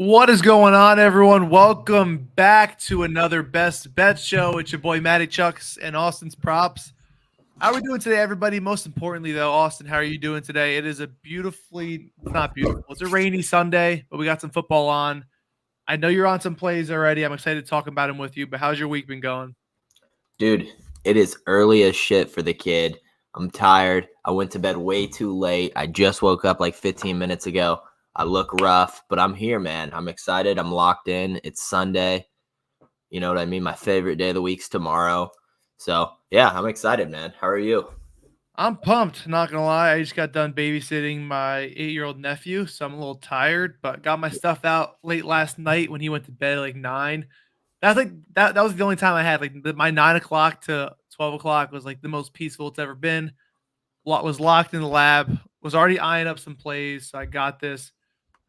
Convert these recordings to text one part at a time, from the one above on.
What is going on, everyone? Welcome back to another Best Bet Show. It's your boy Matty Chucks and Austin's Props. How are we doing today, everybody? Most importantly, though, Austin, how are you doing today? It is not beautiful. It's a rainy Sunday, but we got some football on. I know you're on some plays already. I'm excited to talk about them with you, but how's your week been going? Dude, it is early as shit for the kid. I'm tired. I went to bed way too late. I just woke up like 15 minutes ago. I look rough, but I'm here, man. I'm excited. I'm locked in. It's Sunday. You know what I mean? My favorite day of the week's tomorrow. So, yeah, I'm excited, man. How are you? I'm pumped, not going to lie. I just got done babysitting my 8-year-old nephew, so I'm a little tired, but got my stuff out late last night when he went to bed at like 9. That's like that was the only time I had. My 9 o'clock to 12 o'clock was like the most peaceful it's ever been. Was locked in the lab, was already eyeing up some plays, so I got this.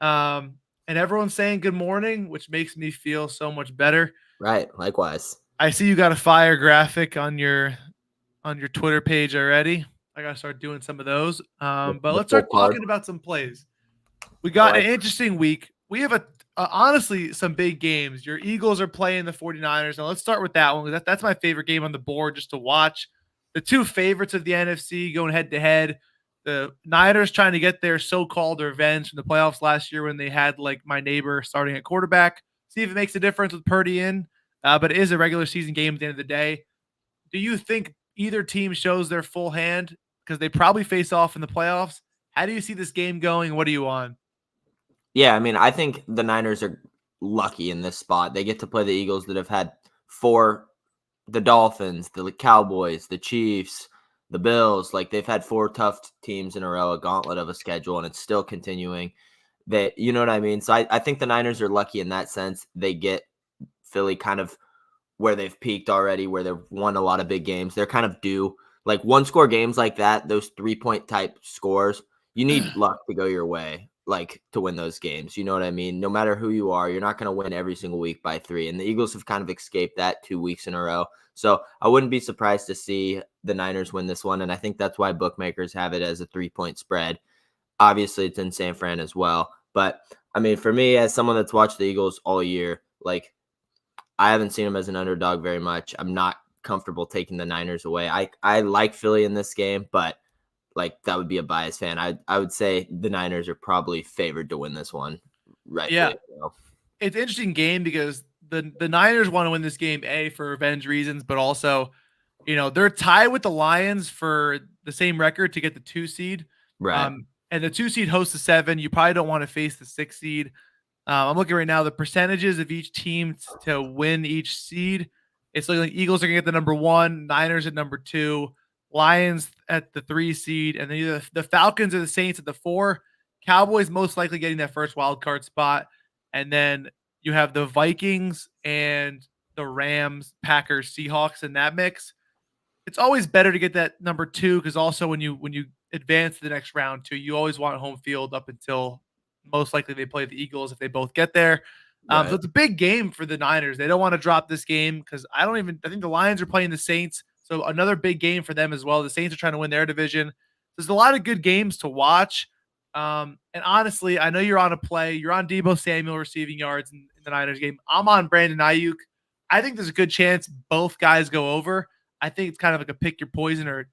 And everyone's saying good morning, which makes me feel so much better. Right, likewise. I see you got a fire graphic on your Twitter page already. I gotta start doing some of those. But let's start talking about some plays. We got an interesting week. We have honestly some big games. Your Eagles are playing the 49ers. Now let's start with that one. That's my favorite game on the board just to watch. The two favorites of the NFC going head to head. The Niners trying to get their so-called revenge from the playoffs last year when they had like my neighbor starting at quarterback. See if it makes a difference with Purdy in. But it is a regular season game at the end of the day. Do you think either team shows their full hand? Because they probably face off in the playoffs. How do you see this game going? What are you on? Yeah, I mean, I think the Niners are lucky in this spot. They get to play the Eagles that have had the Dolphins, the Cowboys, the Chiefs, the Bills. Like, they've had 4 tough teams in a row, a gauntlet of a schedule, and it's still continuing. You know what I mean? So I think the Niners are lucky in that sense. They get Philly kind of where they've peaked already, where they've won a lot of big games. They're kind of due. Like, one-score games like that, those 3-point type scores, you need luck to go your way, like, to win those games. You know what I mean? No matter who you are, you're not going to win every single week by 3. And the Eagles have kind of escaped that 2 weeks in a row. So I wouldn't be surprised to see the Niners win this one. And I think that's why bookmakers have it as a 3-point spread. Obviously, it's in San Fran as well. But, I mean, for me, as someone that's watched the Eagles all year, like, I haven't seen them as an underdog very much. I'm not comfortable taking the Niners away. I like Philly in this game, but like that would be a biased fan. I would say the Niners are probably favored to win this one. Right. Yeah. It's an interesting game because the Niners want to win this game, for revenge reasons, but also, they're tied with the Lions for the same record to get the 2 seed. Right. And the 2 seed hosts the 7. You probably don't want to face the 6 seed. I'm looking right now, the percentages of each team to win each seed. It's looking like Eagles are going to get the number 1, Niners at number 2, Lions at the 3 seed, and then either the Falcons or the Saints at the 4. Cowboys most likely getting that first wild card spot. And then you have the Vikings and the Rams, Packers, Seahawks in that mix. It's always better to get that number 2 because also when you advance to the next round too, you always want home field up until most likely they play the Eagles if they both get there. So it's a big game for the Niners. They don't want to drop this game because I think the Lions are playing the Saints. So another big game for them as well. The Saints are trying to win their division. There's a lot of good games to watch. And honestly, I know you're on a play. You're on Deebo Samuel receiving yards in the Niners game. I'm on Brandon Ayuk. I think there's a good chance both guys go over. I think it's kind of like a pick your poison, or it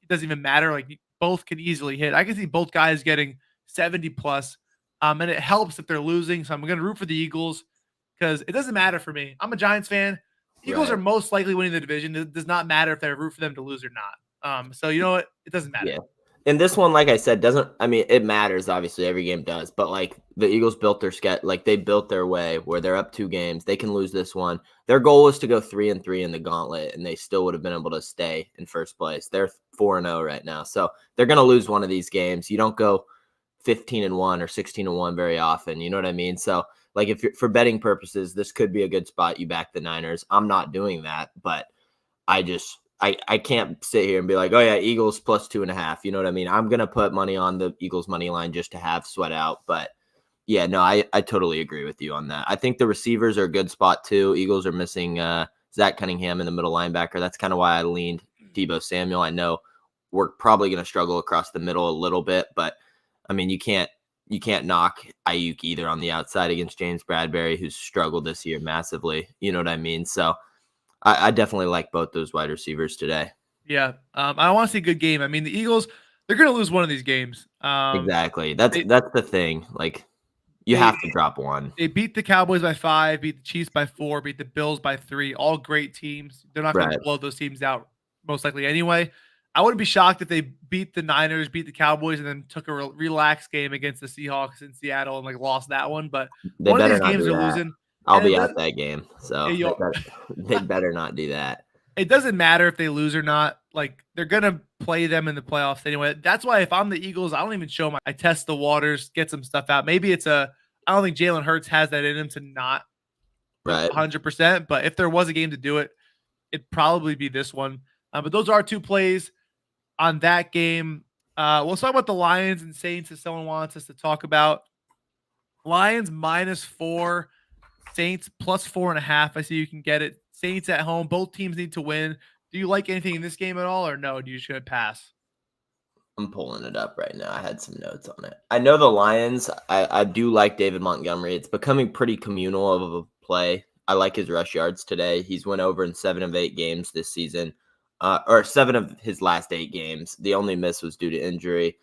doesn't even matter. Like, both can easily hit. I can see both guys getting 70 plus. And it helps if they're losing. So I'm going to root for the Eagles because it doesn't matter for me. I'm a Giants fan. Eagles are most likely winning the division. It does not matter if they root for them to lose or not. So you know what? It doesn't matter. Yeah. And this one, like I said, it matters. Obviously, every game does. But like the Eagles built their they built their way where they're up 2 games. They can lose this one. Their goal was to go 3-3 in the gauntlet, and they still would have been able to stay in first place. They're 4-0 right now. So they're going to lose one of these games. You don't go 15-1 or 16-1 very often. You know what I mean? So like if you're for betting purposes, this could be a good spot. You back the Niners. I'm not doing that, but I can't sit here and be like, oh yeah, Eagles plus 2.5. You know what I mean? I'm going to put money on the Eagles money line just to have sweat out. But yeah, no, I totally agree with you on that. I think the receivers are a good spot too. Eagles are missing Zach Cunningham in the middle linebacker. That's kind of why I leaned Deebo Samuel. I know we're probably going to struggle across the middle a little bit, but I mean, you can't you can't knock Ayuk either on the outside against James Bradbury, who's struggled this year massively. You know what I mean? So I definitely like both those wide receivers today. Yeah. I want to see a good game. I mean, the Eagles, they're going to lose one of these games. Exactly. That's the thing. Like, you they have to drop one. they beat the Cowboys by 5, beat the Chiefs by 4, beat the Bills by 3. All great teams. They're not going to Right. blow those teams out most likely anyway. I wouldn't be shocked if they beat the Niners, beat the Cowboys, and then took a relaxed game against the Seahawks in Seattle and like lost that one. But They one of better these not games do they're that. losing. I'll And be at that game, so Hey, they better not do that. it doesn't matter if they lose or not. Like, they're gonna play them in the playoffs anyway. That's why if I'm the Eagles, I don't even show them. I test the waters, get some stuff out. Maybe it's I don't think Jalen Hurts has that in him to not Right. 100%. But if there was a game to do it, it'd probably be this one. But those are 2 plays on that game. We'll talk about the Lions and Saints if someone wants us to talk about. Lions -4, Saints +4.5. I see you can get it. Saints at home. Both teams need to win. Do you like anything in this game at all, or no? Do you just gonna pass? I'm pulling it up right now. I had some notes on it. I know the Lions. I do like David Montgomery. It's becoming pretty communal of a play. I like his rush yards today. He's went over in 7 of 8 games this season, or 7 of his last 8 games. The only miss was due to injury.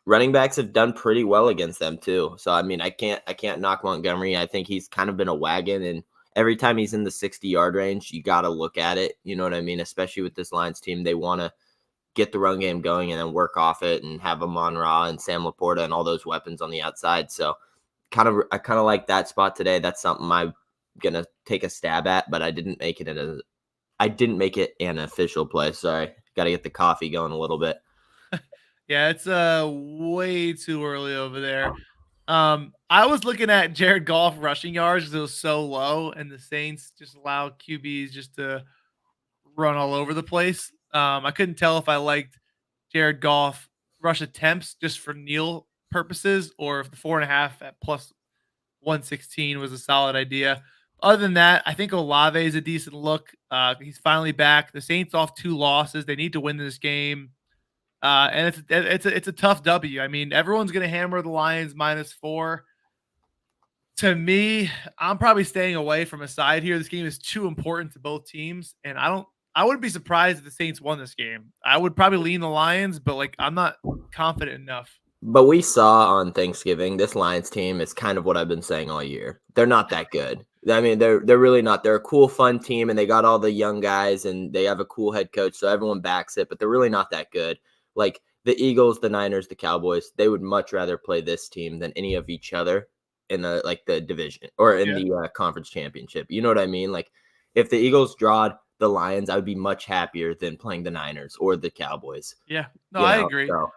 Running backs have done pretty well against them too. So I mean, I can't knock Montgomery. I think he's kind of been a wagon, and every time he's in the 60-yard range, you got to look at it. You know what I mean? Especially with this Lions team, they want to get the run game going and then work off it and have Amon-Ra and Sam Laporta and all those weapons on the outside. So I kind of like that spot today. That's something I'm gonna take a stab at, but I didn't make it an official play. Sorry, got to get the coffee going a little bit. Yeah, it's way too early over there. I was looking at Jared Goff rushing yards because it was so low, and the Saints just allow QBs just to run all over the place. I couldn't tell if I liked Jared Goff rush attempts just for Neil purposes, or if the 4.5 at +116 was a solid idea. Other than that, I think Olave is a decent look. He's finally back. The Saints off 2 losses. They need to win this game. And it's a tough W. I mean, everyone's going to hammer the Lions -4. To me, I'm probably staying away from a side here. This game is too important to both teams, and I wouldn't be surprised if the Saints won this game. I would probably lean the Lions, but like I'm not confident enough. But we saw on Thanksgiving, this Lions team is kind of what I've been saying all year. They're not that good. I mean, they're really not. They're a cool, fun team, and they got all the young guys, and they have a cool head coach, so everyone backs it. But they're really not that good. Like the Eagles, the Niners, the Cowboys, they would much rather play this team than any of each other in the division or in the conference championship. You know what I mean? Like if the Eagles drawed the Lions, I would be much happier than playing the Niners or the Cowboys. Yeah, no, I agree. So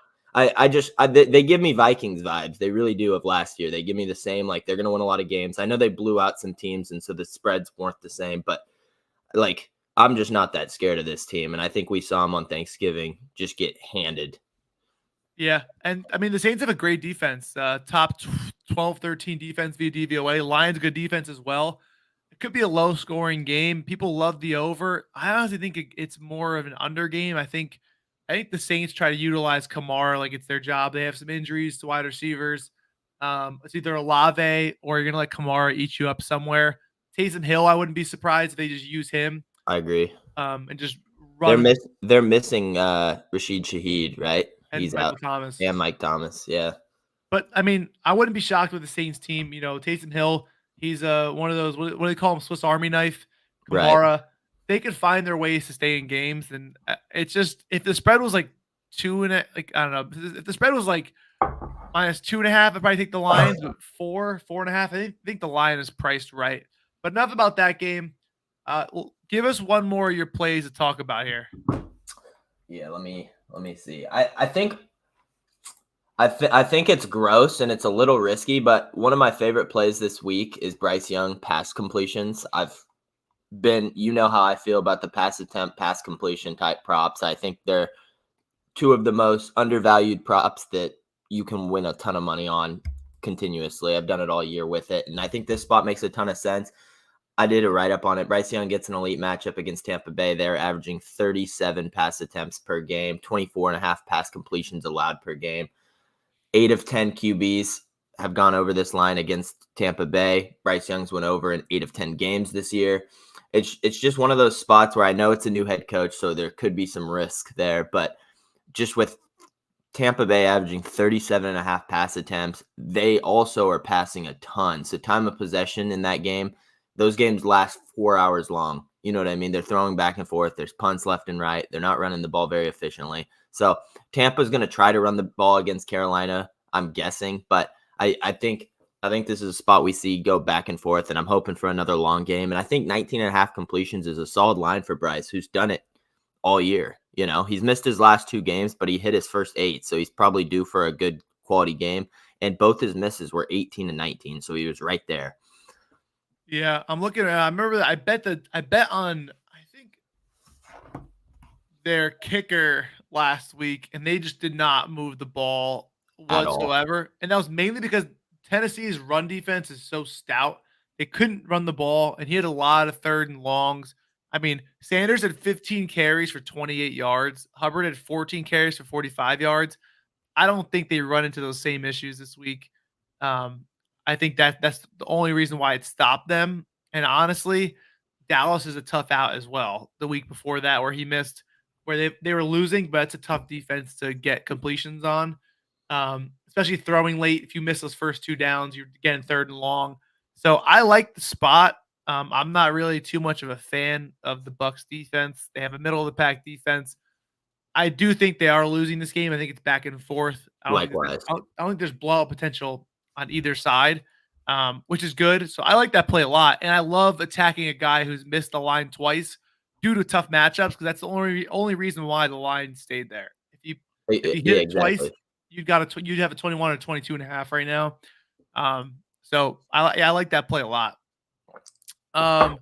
they give me Vikings vibes. They really do of last year. They give me the same, like they're going to win a lot of games. I know they blew out some teams, and so the spreads weren't the same, but like I'm just not that scared of this team. And I think we saw them on Thanksgiving just get handed. Yeah. And I mean, the Saints have a great defense, top 12, 13 defense via DVOA. Lions, good defense as well. It could be a low scoring game. People love the over. I honestly think it's more of an under game. I think the Saints try to utilize Kamara like it's their job. They have some injuries to wide receivers. It's either Olave or you're going to let Kamara eat you up somewhere. Taysom Hill, I wouldn't be surprised if they just use him. I agree. And just run. They're missing Rashid Shaheed, right? And He's Michael out. Thomas. Yeah, Mike Thomas. Yeah. But I mean, I wouldn't be shocked with the Saints team. You know, Taysom Hill, he's one of those, what do they call him? Swiss Army knife. Kamara. Right. They could find their ways to stay in games. And it's just, if the spread was like 2.5, like, I don't know, if the spread was like -2.5, I'd probably take the Lions. But 4.5, I think the line is priced right. But enough about that game. Give us one more of your plays to talk about here. Yeah, let me see. I think it's gross and it's a little risky, but one of my favorite plays this week is Bryce Young pass completions. You know how I feel about the pass attempt, pass completion type props. I think they're 2 of the most undervalued props that you can win a ton of money on continuously. I've done it all year with it, and I think this spot makes a ton of sense. I did a write-up on it. Bryce Young gets an elite matchup against Tampa Bay. They're averaging 37 pass attempts per game, 24.5 pass completions allowed per game. 8 of 10 QBs have gone over this line against Tampa Bay. Bryce Young's went over in 8 of 10 games this year. It's just one of those spots where I know it's a new head coach, so there could be some risk there. But just with Tampa Bay averaging 37.5 pass attempts, they also are passing a ton. So time of possession in that game, those games last 4 hours long. You know what I mean? They're throwing back and forth. There's punts left and right. They're not running the ball very efficiently. So Tampa's going to try to run the ball against Carolina, I'm guessing. But I think this is a spot we see go back and forth, and I'm hoping for another long game. And I think 19.5 completions is a solid line for Bryce, who's done it all year. You know, he's missed his last 2 games, but he hit his first 8. So he's probably due for a good quality game. And both his misses were 18 and 19. So he was right there. Yeah, I'm looking at. I remember that I bet on I think their kicker last week, and they just did not move the ball whatsoever. And that was mainly because Tennessee's run defense is so stout. They couldn't run the ball, and he had a lot of 3rd and longs. I mean, Sanders had 15 carries for 28 yards. Hubbard had 14 carries for 45 yards. I don't think they run into those same issues this week. I think that's the only reason why it stopped them. And honestly, Dallas is a tough out as well. The week before that, where he missed, where they were losing, but it's a tough defense to get completions on, especially throwing late. If you miss those first 2 downs, you're getting 3rd and long. So I like the spot. I'm not really too much of a fan of the Bucs defense. They have a middle of the pack defense. I do think they are losing this game. I think it's back and forth. Likewise. I don't think there's blowout potential on either side, which is good. So I like that play a lot. And I love attacking a guy who's missed the line twice due to tough matchups, because that's the only reason why the line stayed there. If you hit it exactly. twice, you'd have a 21 or 22.5 right now. So I like that play a lot. I'm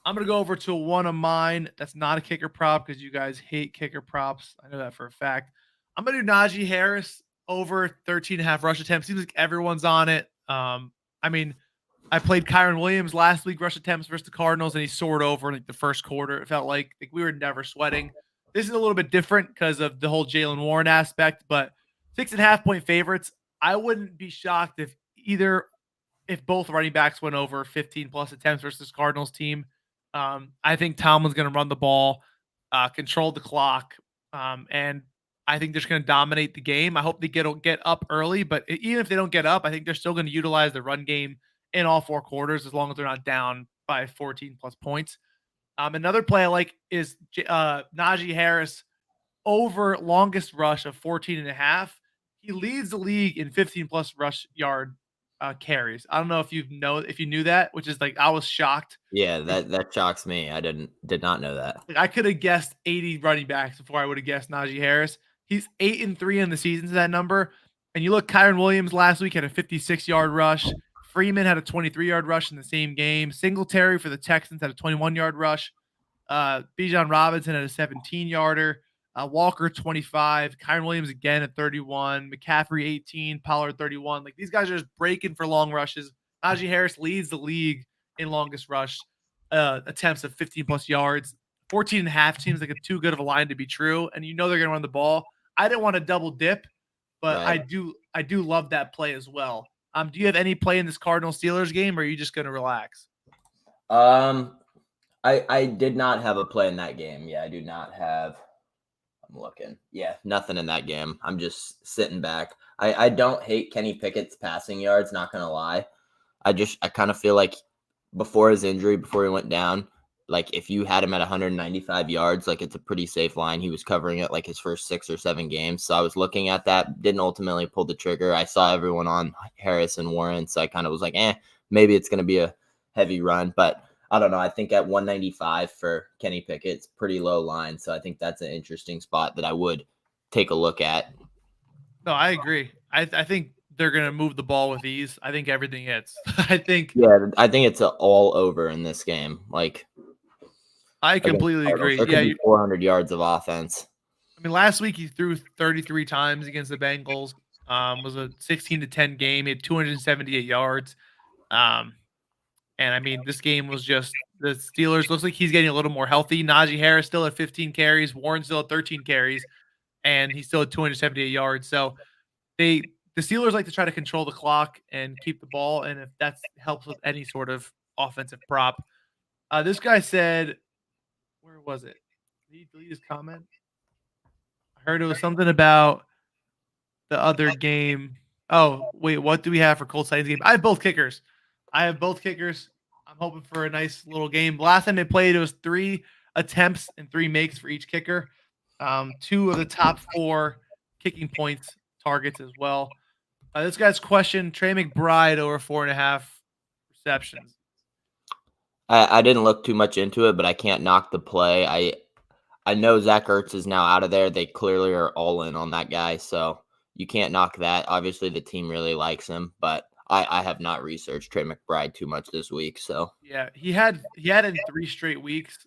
going to go over to one of mine that's not a kicker prop, because you guys hate kicker props. I know that for a fact. I'm going to do Najee Harris over 13.5 rush attempts. Seems like everyone's on it. I mean, I played Kyron Williams last week, rush attempts versus the Cardinals, and he soared over in like the first quarter. It felt like we were never sweating. This is a little bit different because of the whole Jaylen Warren aspect, but 6.5 point favorites. I wouldn't be shocked if both running backs went over 15 plus attempts versus this Cardinals team. I think Tomlin's going to run the ball, control the clock, and I think they're just going to dominate the game. I hope they get up early, but even if they don't get up, I think they're still going to utilize the run game in all 4 quarters, as long as they're not down by 14 plus points. Another play I like is Najee Harris over longest rush of 14.5. He leads the league in 15 plus rush yard carries. I don't know if you knew that, which is like, I was shocked. Yeah, that shocks me. I did not know that. Like, I could have guessed 80 running backs before I would have guessed Najee Harris. He's 8-3 in the season to that number. And you look, Kyron Williams last week had a 56-yard rush. Freeman had a 23-yard rush in the same game. Singletary for the Texans had a 21-yard rush. Bijan Robinson had a 17-yarder. Walker 25. Kyron Williams again at 31. McCaffrey 18. Pollard 31. Like, these guys are just breaking for long rushes. Najee Harris leads the league in longest rush attempts of 15 plus yards. 14.5 seems like too good of a line to be true, and they're going to run the ball. I didn't want to double dip, but right. I do love that play as well. Do you have any play in this Cardinals Steelers game, or are you just going to relax? I did not have a play in that game. Yeah, I do not have. I'm looking. Yeah, nothing in that game. I'm just sitting back. I don't hate Kenny Pickett's passing yards, not going to lie. I kind of feel like before his injury, before he went down, like if you had him at 195 yards, like it's a pretty safe line. He was covering it like his first 6 or 7 games. So I was looking at that, didn't ultimately pull the trigger. I saw everyone on Harris and Warren. So I kind of was like, maybe it's going to be a heavy run, but I don't know. I think at 195 for Kenny Pickett, it's pretty low line. So I think that's an interesting spot that I would take a look at. No, I agree. I think they're going to move the ball with ease. I think everything hits. I think it's all over in this game. Like, I completely agree. There could be 400 yards of offense. I mean, last week he threw 33 times against the Bengals. Was a 16-10 game. He had 278 yards. And I mean, this game was just the Steelers. Looks like he's getting a little more healthy. Najee Harris still at 15 carries. Warren still at 13 carries, and he still had 278 yards. So they the Steelers like to try to control the clock and keep the ball, and if that helps with any sort of offensive prop. This guy said, where was it? Did he delete his comment? I heard it was something about the other game. Oh, wait, what do we have for Colts Titans game? I have both kickers. I'm hoping for a nice little game. Last time they played, it was 3 attempts and 3 makes for each kicker. 2 of the top 4 kicking points targets as well. This guy's question: Trey McBride over 4.5 receptions. I didn't look too much into it, but I can't knock the play. I know Zach Ertz is now out of there. They clearly are all in on that guy, so you can't knock that. Obviously, the team really likes him, but I have not researched Trey McBride too much this week. So yeah, he had in 3 straight weeks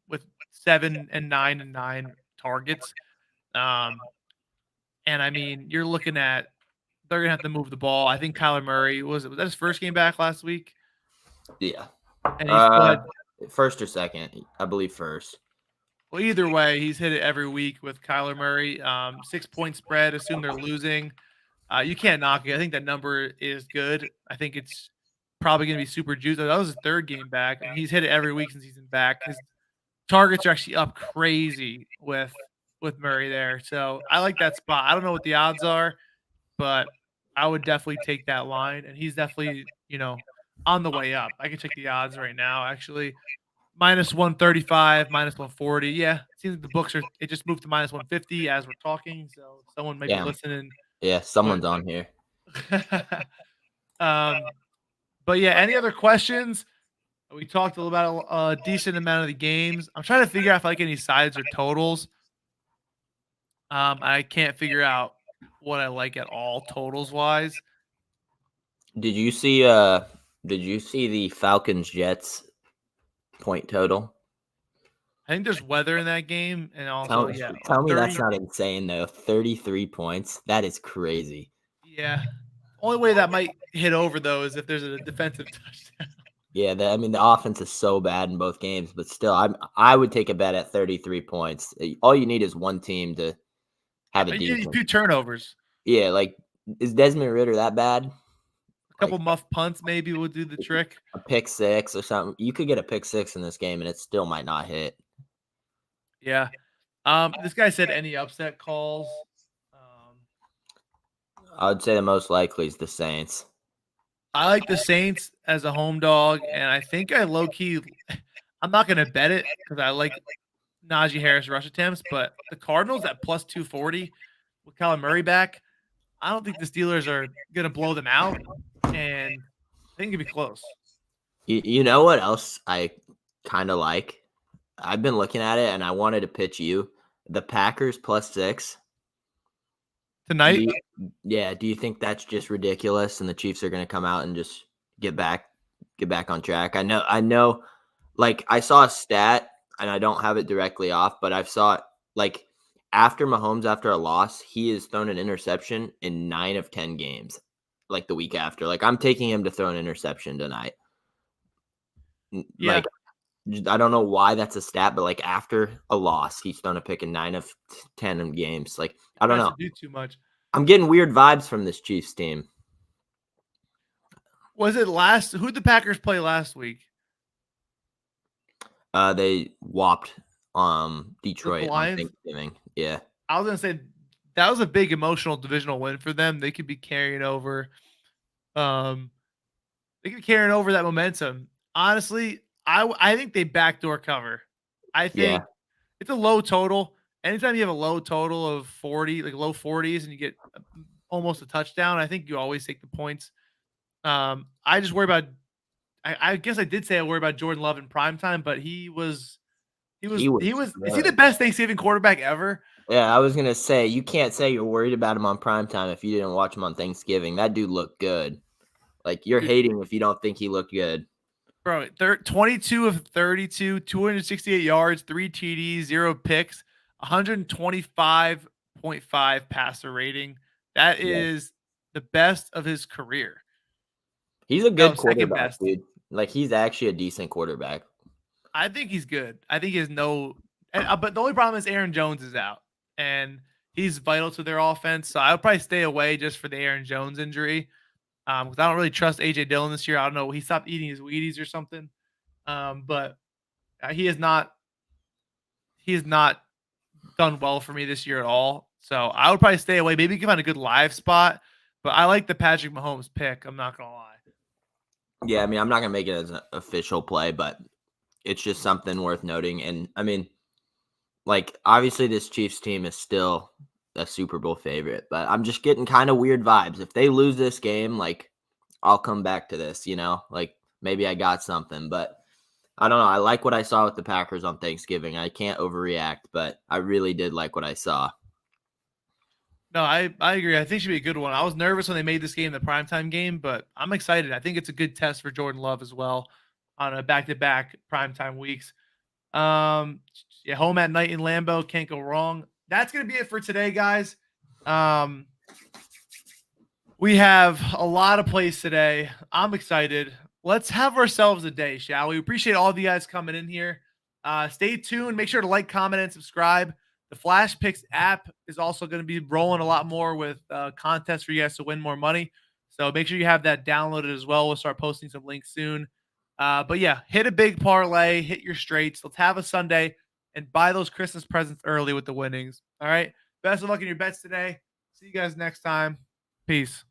with 7 and 9 and 9 targets. And I mean, you're looking at they're gonna have to move the ball. I think Kyler Murray was that his first game back last week? yeah, And he's still first or second, I believe first. well, either way, he's hit it every week with Kyler Murray. 6-point spread. Assume they're losing. You can't knock it. I think that number is good. I think it's probably going to be super juiced. That was his 3rd game back, and he's hit it every week since he's been back. His targets are actually up crazy with Murray there. So I like that spot. I don't know what the odds are, but I would definitely take that line. And he's definitely, on the way up. I can check the odds right now, actually. -135, -140. Yeah, it seems like the books it just moved to -150 as we're talking. So someone may be listening. Yeah, someone's on here. But yeah, any other questions? We talked a little about a decent amount of the games. I'm trying to figure out if I like any sides or totals. I can't figure out what I like at all totals wise. Did you see the Falcons Jets point total? I think there's weather in that game, and also tell me that's not insane though. 33 points. That is crazy. Yeah. Only way that might hit over though is if there's a defensive touchdown. Yeah, the offense is so bad in both games, but still, I would take a bet at 33 points. All you need is one team to have a decent. 2 turnovers. Yeah, like is Desmond Ridder that bad? A couple muff punts maybe will do the trick. A pick 6 or something. You could get a pick 6 in this game, and it still might not hit. Yeah. This guy said any upset calls. I would say the most likely is the Saints. I like the Saints as a home dog, and I think I low-key – I'm not going to bet it because I like Najee Harris rush attempts, but the Cardinals at +240 with Kyler Murray back, I don't think the Steelers are going to blow them out, and I think it'll be close. You know what else I kind of like? I've been looking at it, and I wanted to pitch you. The Packers +6. Tonight? Do you think that's just ridiculous and the Chiefs are going to come out and just get back on track? I know like I saw a stat and I don't have it directly off, but I saw it like after Mahomes, after a loss, he has thrown an interception in 9 of 10 games, like the week after. Like I'm taking him to throw an interception tonight. Yeah. Like, I don't know why that's a stat, but like after a loss, he's thrown a pick in 9 of 10 in games. Like I don't know. Do too much. I'm getting weird vibes from this Chiefs team. Was it who'd the Packers play last week? They whopped Detroit on Thanksgiving. Yeah. I was gonna say that was a big emotional divisional win for them. They could be carrying over. They could be carrying over that momentum. Honestly, I think they backdoor cover. I think it's a low total. Anytime you have a low total of 40, like low 40s, and you get almost a touchdown, I think you always take the points. I just worry about. I guess I did say I worry about Jordan Love in primetime, but he was. Is he the best Thanksgiving quarterback ever? Yeah, I was gonna say you can't say you're worried about him on primetime if you didn't watch him on Thanksgiving. That dude looked good. Like you're hating if you don't think he looked good. Bro, 22 of 32, 268 yards, 3 TDs, 0 picks, 125.5 passer rating. That is the best of his career. He's a good quarterback, dude. Like he's actually a decent quarterback. I think he's good. I think he has but the only problem is Aaron Jones is out, and He's vital to their offense. So I would probably stay away just for the Aaron Jones injury. Because I don't really trust AJ Dillon this year. I don't know. He stopped eating his Wheaties or something. But he has not done well for me this year at all. So I would probably stay away. Maybe give on a good live spot. But I like the Patrick Mahomes pick. I'm not gonna lie. Yeah, I mean, I'm not gonna make it as an official play, but it's just something worth noting. And I mean, like, obviously this Chiefs team is still a Super Bowl favorite, but I'm just getting kind of weird vibes. If they lose this game, like, I'll come back to this, like maybe I got something, but I don't know. I like what I saw with the Packers on Thanksgiving. I can't overreact, but I really did like what I saw. No, I agree. I think it should be a good one. I was nervous when they made this game the primetime game, but I'm excited. I think it's a good test for Jordan Love as well on a back-to-back primetime weeks. Yeah, home at night in Lambeau, can't go wrong. That's gonna be it for today, guys. We have a lot of plays today. I'm excited. Let's have ourselves a day, shall we? Appreciate all of you guys coming in here. Stay tuned. Make sure to like, comment, and subscribe. The FlashPicks app is also going to be rolling a lot more with contests for you guys to win more money. So make sure you have that downloaded as well. We'll start posting some links soon. But yeah, hit a big parlay, hit your straights. Let's have a Sunday and buy those Christmas presents early with the winnings. All right. Best of luck in your bets today. See you guys next time. Peace.